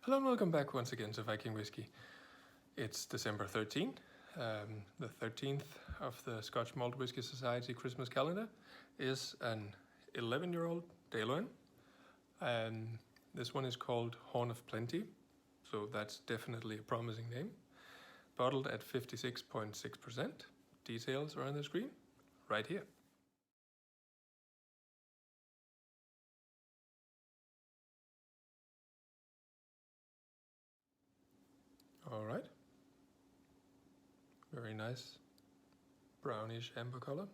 Hello and welcome back once again to Viking Whiskey. It's December 13th, the 13th of the Scotch Malt Whisky Society Christmas calendar is an 11-year-old Dailuaine. This one is called Horn of Plenty, so that's definitely a promising name. Bottled at 56.6%. Details are on the screen, right here. All right. Very nice brownish amber color.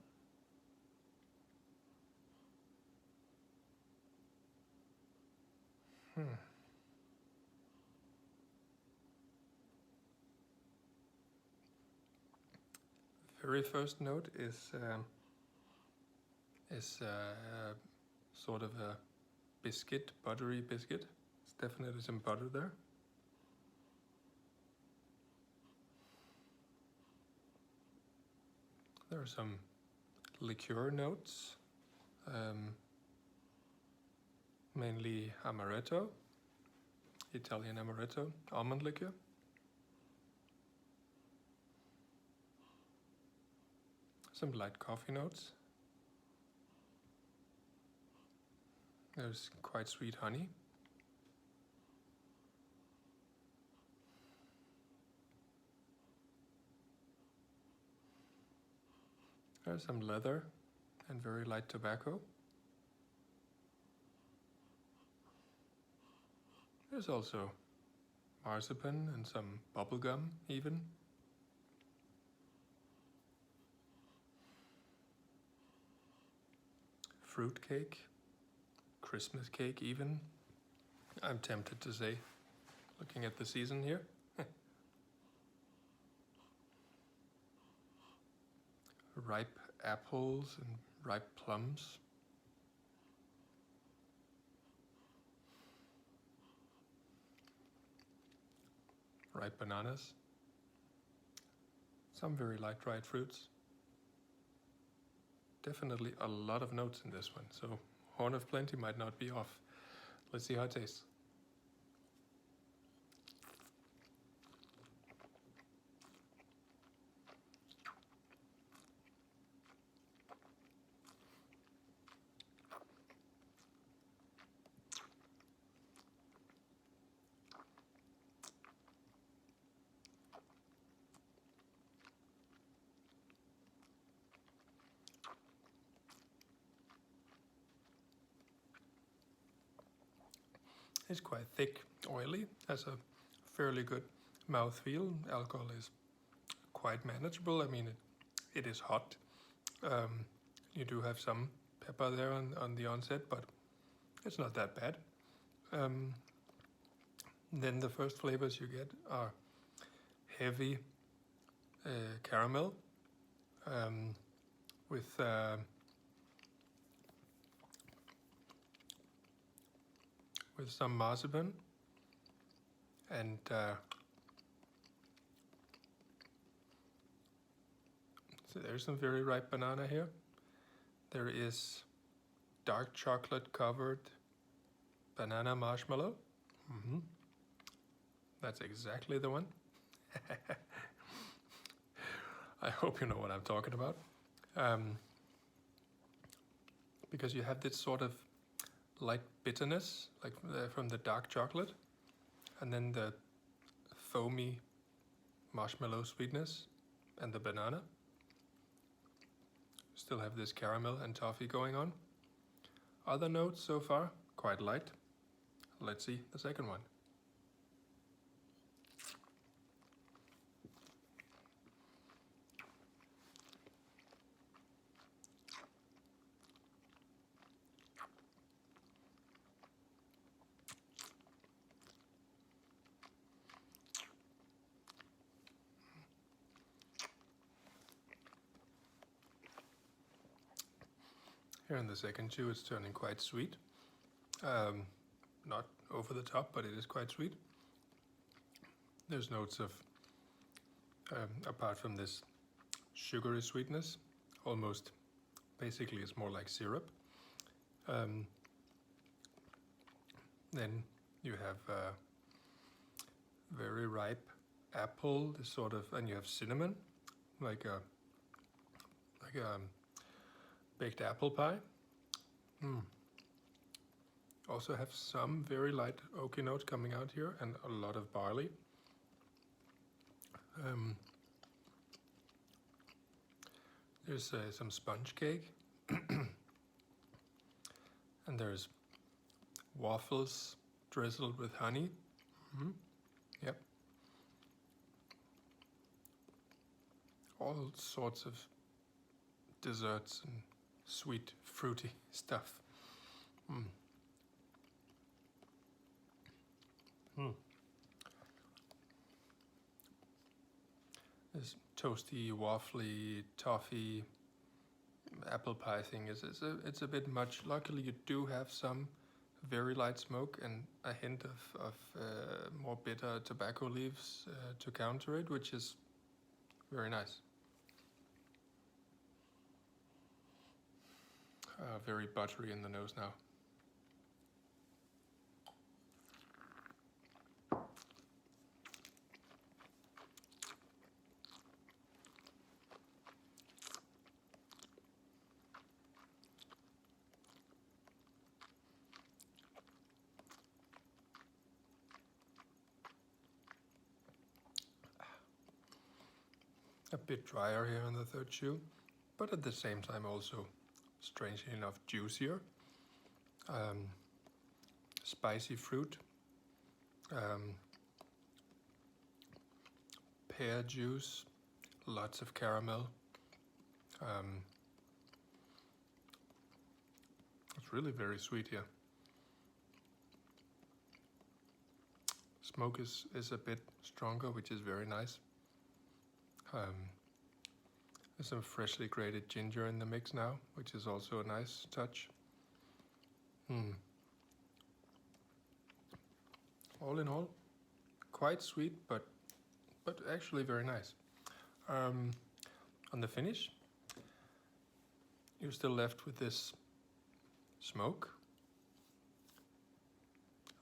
Very first note is sort of a biscuit, buttery biscuit. It's definitely some butter there. There are some liqueur notes, mainly amaretto, Italian amaretto, almond liqueur. Some light coffee notes. There's quite sweet honey. There's some leather and very light tobacco. There's also marzipan and some bubblegum even. Fruit cake, Christmas cake even, I'm tempted to say, looking at the season here. Ripe apples and ripe plums. Ripe bananas. Some very light dried fruits. Definitely a lot of notes in this one, so Horn of Plenty might not be off. Let's see how it tastes. It's quite thick, oily, has a fairly good mouthfeel. Alcohol is quite manageable. I mean, it is hot. You do have some pepper there on the onset, but it's not that bad. Then the first flavors you get are heavy caramel with some marzipan and so there's some very ripe banana here. There is dark chocolate covered banana marshmallow. That's exactly the one. I hope you know what I'm talking about. Because you have this sort of light bitterness, like from the dark chocolate, and then the foamy marshmallow sweetness and the banana. Still have this caramel and toffee going on. Other notes so far, quite light. Let's see the second one. Here in the second chew, it's turning quite sweet. Not over the top, but it is quite sweet. There's notes of, apart from this sugary sweetness, almost basically it's more like syrup. Then you have very ripe apple, this sort of, and you have cinnamon, like a baked apple pie. Also have some very light oaky notes coming out here, and a lot of barley. There's some sponge cake, and there's waffles drizzled with honey. Yep. All sorts of desserts and sweet, fruity stuff. This toasty, waffly, toffee apple pie thing it's a bit much. Luckily, you do have some very light smoke and a hint of more bitter tobacco leaves to counter it, which is very nice. Very buttery in the nose now. A bit drier here on the third chew, but at the same time also, strangely enough, juicier. Spicy fruit, pear juice, lots of caramel. It's really very sweet here. Smoke is a bit stronger, which is very nice. There's some freshly grated ginger in the mix now, which is also a nice touch. All in all, quite sweet, but actually very nice. On the finish, you're still left with this smoke,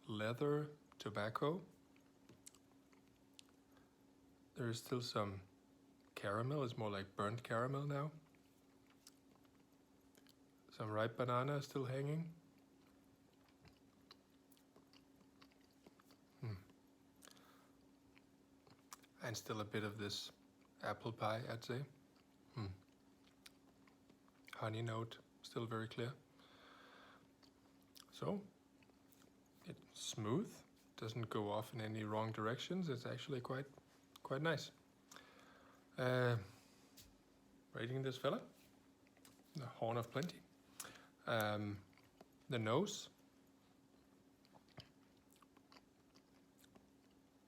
leather, tobacco. There is still some caramel, it's more like burnt caramel now. Some ripe banana still hanging. And still a bit of this apple pie, I'd say. Honey note, still very clear. So, it's smooth, doesn't go off in any wrong directions. It's actually quite nice. Rating this fella, the Horn of Plenty. The nose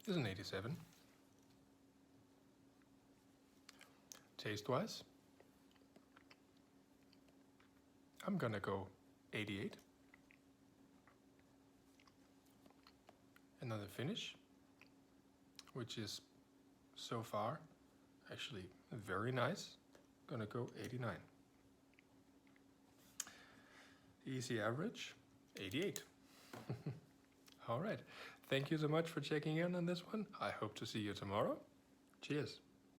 is an 87. Taste-wise, I'm gonna go 88. And on the finish, which is so far actually very nice, gonna go 89. Easy average, 88. All right, thank you so much for checking in on this one. I hope to see you tomorrow. Cheers.